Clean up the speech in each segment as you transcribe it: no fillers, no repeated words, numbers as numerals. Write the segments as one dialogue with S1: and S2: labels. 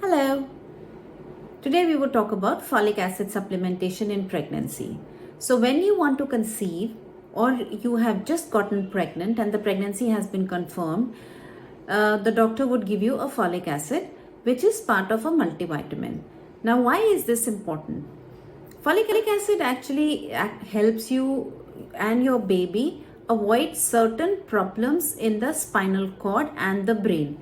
S1: Hello. Today we will talk about folic acid supplementation in pregnancy. So when you want to conceive or you have just gotten pregnant and the pregnancy has been confirmed, the doctor would give you a folic acid which is part of a multivitamin. Now why is this important? Folic acid actually helps you and your baby avoid certain problems in the spinal cord and the brain,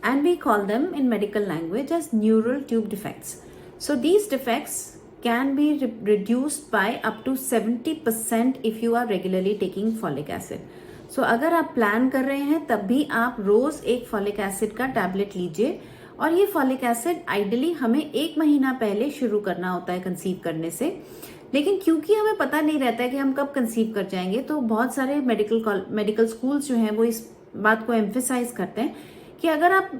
S1: and we call them in medical language as neural tube defects. So these defects can be reduced by up to 70% if you are regularly taking folic acid. So अगर आप plan कर रहे हैं तब भी आप रोज एक folic acid का टैबलेट लीजिए, और ये फॉलिक एसिड आइडियली हमें 1 महीना पहले शुरू करना होता है कंसीव करने से। लेकिन क्योंकि हमें पता नहीं रहता है कि हम कब कंसीव कर जाएंगे, तो बहुत सारे मेडिकल स्कूल्स जो हैं वो इस बात को एम्फेसाइज करते हैं कि अगर आप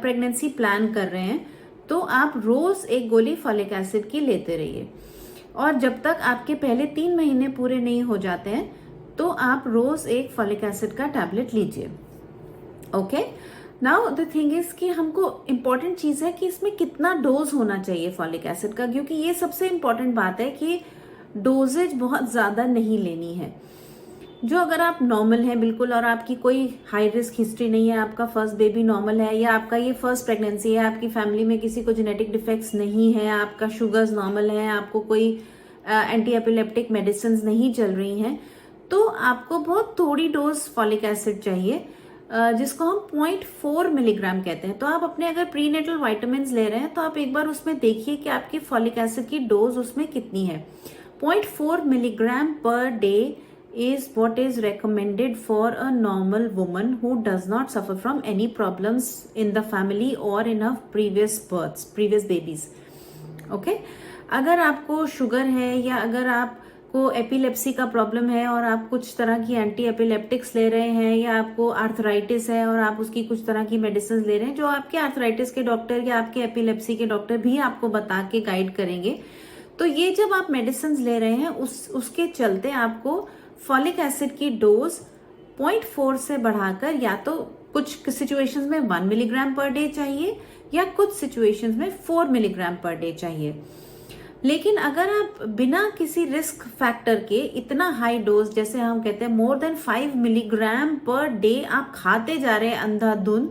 S1: प्रेगनेंसी प्लान कर रहे हैं तो आप रोज एक गोली फॉलिक एसिड की लेते रहिए, और जब तक आपके पहले 3 महीने पूरे नहीं हो जाते हैं तो आप रोज एक फॉलिक एसिड का टैबलेट लीजिए। Okay, now the thing is कि हमको इम्पॉर्टेंट चीज है कि इसमें कितना डोज होना चाहिए फॉलिक एसिड का, क्योंकि ये सबसे इम्पॉर्टेंट बात है कि डोजेज बहुत ज्यादा नहीं लेनी है। जो अगर आप नॉर्मल हैं बिल्कुल और आपकी कोई हाई रिस्क हिस्ट्री नहीं है, आपका फर्स्ट बेबी नॉर्मल है, या आपका ये फर्स्ट प्रेगनेंसी है, आपकी फैमिली में किसी को जेनेटिक डिफेक्ट्स नहीं है, आपका शुगर्स नॉर्मल है, आपको कोई एंटी एपिलेप्टिक मेडिसिन नहीं चल रही हैं, तो आपको बहुत थोड़ी डोज फॉलिक एसिड चाहिए, जिसको हम 0.4 मिलीग्राम कहते हैं। तो आप अपने अगर प्रीनेटल वाइटामिन ले रहे हैं तो आप एक बार उसमें देखिए कि आपकी फॉलिक एसिड की डोज उसमें कितनी है। 0.4 milligram per day is what is recommended for a normal woman who does not suffer from any problems in the family or in her previous babies. Okay? अगर आपको शुगर है या अगर आपको एपिलेप्सी का प्रॉब्लम है और आप कुछ तरह की एंटी एपिलेप्टिक्स ले रहे हैं, या आपको आर्थराइटिस है और आप उसकी कुछ तरह की मेडिसिन ले रहे हैं, जो आपके आर्थराइटिस के डॉक्टर या आपके एपिलेप्सी के डॉक्टर भी आपको बता के गाइड करेंगे, तो ये जब आप मेडिसिन ले रहे हैं उसके चलते आपको फॉलिक एसिड की डोज 0.4 से बढ़ाकर या तो कुछ सिचुएशंस में 1 मिलीग्राम पर डे चाहिए या कुछ सिचुएशंस में 4 मिलीग्राम पर डे चाहिए। लेकिन अगर आप बिना किसी रिस्क फैक्टर के इतना हाई डोज, जैसे हम कहते हैं more than 5 milligram per day आप खाते जा रहे हैं अंधाधुंध,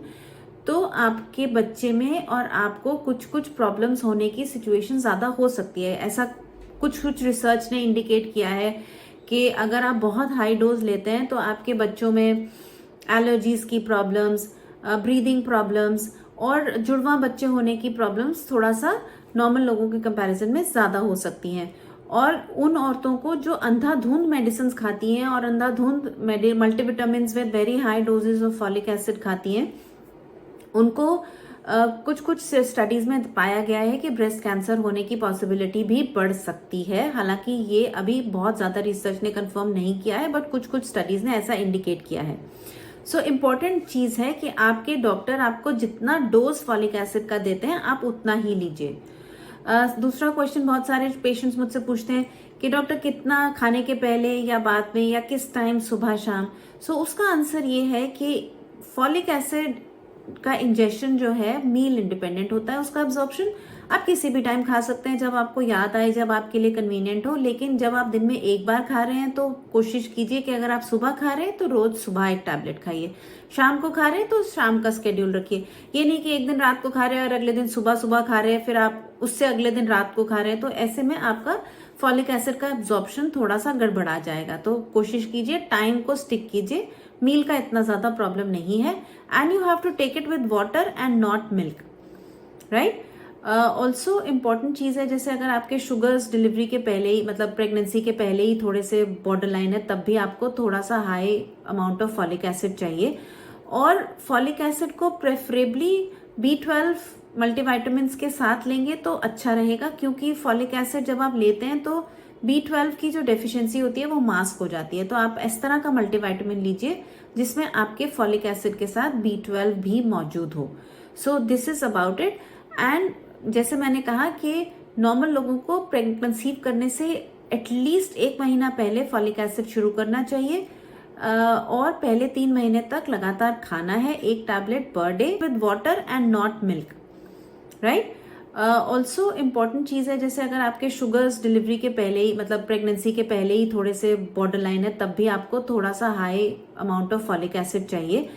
S1: तो आपके बच्चे में और आपको कुछ कुछ प्रॉब्लम्स होने की सिचुएशन ज्यादा हो सकती है। ऐसा कुछ रिसर्च ने इंडिकेट किया है कि अगर आप बहुत हाई डोज लेते हैं तो आपके बच्चों में एलर्जीज की प्रॉब्लम्स, ब्रीदिंग प्रॉब्लम्स और जुड़वा बच्चे होने की प्रॉब्लम्स थोड़ा सा नॉर्मल लोगों के कंपैरिजन में ज्यादा हो सकती हैं। और उन औरतों को जो अंधाधुंध मेडिसिन खाती हैं और अंधाधुंध multivitamin with very high doses of folic acid खाती हैं, उनको कुछ स्टडीज में पाया गया है कि ब्रेस्ट कैंसर होने की पॉसिबिलिटी भी बढ़ सकती है। हालांकि ये अभी बहुत ज्यादा रिसर्च ने कंफर्म नहीं किया है, बट कुछ स्टडीज ने ऐसा इंडिकेट किया है। सो इम्पॉर्टेंट चीज है कि आपके डॉक्टर आपको जितना डोज फॉलिक एसिड का देते हैं आप उतना ही लीजिए। दूसरा क्वेश्चन बहुत सारे पेशेंट्स मुझसे पूछते हैं कि डॉक्टर कितना, खाने के पहले या बाद में या किस टाइम, सुबह शाम। सो उसका आंसर ये है कि फॉलिक एसिड का इंजेक्शन जो है मील इंडिपेंडेंट होता है, उसका एब्जॉर्प्शन आप किसी भी टाइम खा सकते हैं, जब आपको याद आए, जब आपके लिए कन्वीनियंट हो। लेकिन जब आप दिन में एक बार खा रहे हैं तो कोशिश कीजिए कि अगर आप सुबह खा रहे हैं तो रोज सुबह एक टैबलेट खाइए, शाम को खा रहे हैं तो शाम का स्केड्यूल रखिए। ये नहीं कि एक दिन रात को खा रहे हैं और अगले दिन सुबह खा रहे हैं, फिर आप उससे अगले दिन रात को खा रहे हैं, तो ऐसे में आपका फॉलिक एसिड का एब्जॉर्प्शन थोड़ा सा गड़बड़ा जाएगा। तो कोशिश कीजिए, टाइम को स्टिक कीजिए, मील का इतना ज्यादा प्रॉब्लम नहीं है, and you have to take it with water and not milk, right. Also important चीज है, जैसे अगर आपके शुगर्स डिलीवरी के पहले ही, मतलब प्रेगनेंसी के पहले ही थोड़े से बॉर्डर लाइन है, तब भी आपको थोड़ा सा high amount of folic acid चाहिए। और फॉलिक एसिड को प्रेफरेबली B12 मल्टीविटामिन के साथ लेंगे तो अच्छा रहेगा, क्योंकि फॉलिक एसिड जब आप लेते हैं तो B12 की जो डेफिशिएंसी होती है वो मास्क हो जाती है। तो आप इस तरह का मल्टीविटामिन लीजिए जिसमें आपके फॉलिक एसिड के साथ B12 भी मौजूद हो। So this is about it. And जैसे मैंने कहा कि नॉर्मल लोगों को कंसीव करने से एटलीस्ट 1 महीना पहले फॉलिक एसिड शुरू करना चाहिए, और पहले 3 महीने तक लगातार खाना है, एक tablet per day with water and not milk, right. Also important चीज़ है, जैसे अगर आपके शुगर्स डिलीवरी के पहले ही, मतलब प्रेगनेंसी के पहले ही थोड़े से बॉर्डर लाइन है, तब भी आपको थोड़ा सा high amount of folic acid चाहिए।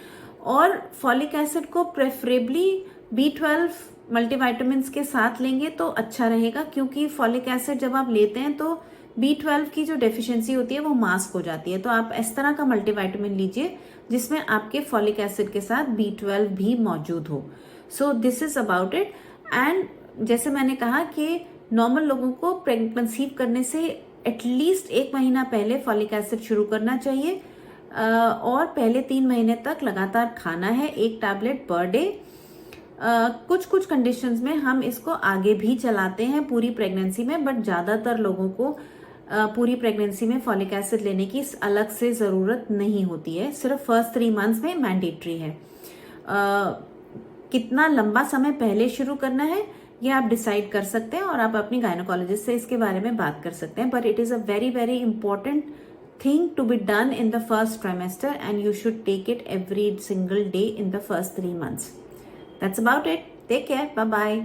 S1: और फॉलिक एसिड को प्रेफरेबली B12 मल्टीविटामिन्स के साथ लेंगे तो अच्छा रहेगा, क्योंकि फॉलिक एसिड जब आप लेते हैं तो B12 की जो डेफिशिएंसी होती है वो मास्क हो जाती है। तो आप इस तरह का मल्टीविटामिन लीजिए जिसमें आपके फॉलिक एसिड के साथ B12 भी मौजूद हो। So this is about it. And जैसे मैंने कहा कि नॉर्मल लोगों को कंसीव करने से एटलीस्ट 1 महीना पहले फॉलिक एसिड शुरू करना चाहिए, और पहले 3 महीने तक लगातार खाना है 1 टैबलेट पर डे। कुछ कुछ कंडीशंस में हम इसको आगे भी चलाते हैं पूरी प्रेगनेंसी में, बट ज़्यादातर लोगों को पूरी प्रेगनेंसी में फॉलिक एसिड लेने की अलग से ज़रूरत नहीं होती है, सिर्फ फर्स्ट 3 मंथ्स में मैंडेटरी है। कितना लंबा समय पहले शुरू करना है ये आप डिसाइड कर सकते हैं, और आप अपनी गायनोकोलॉजिस्ट से इसके बारे में बात कर सकते हैं। But it is a very very important thing to be done in the first trimester, and you should take it every single day in the first 3 months. That's about it. Take care. Bye bye.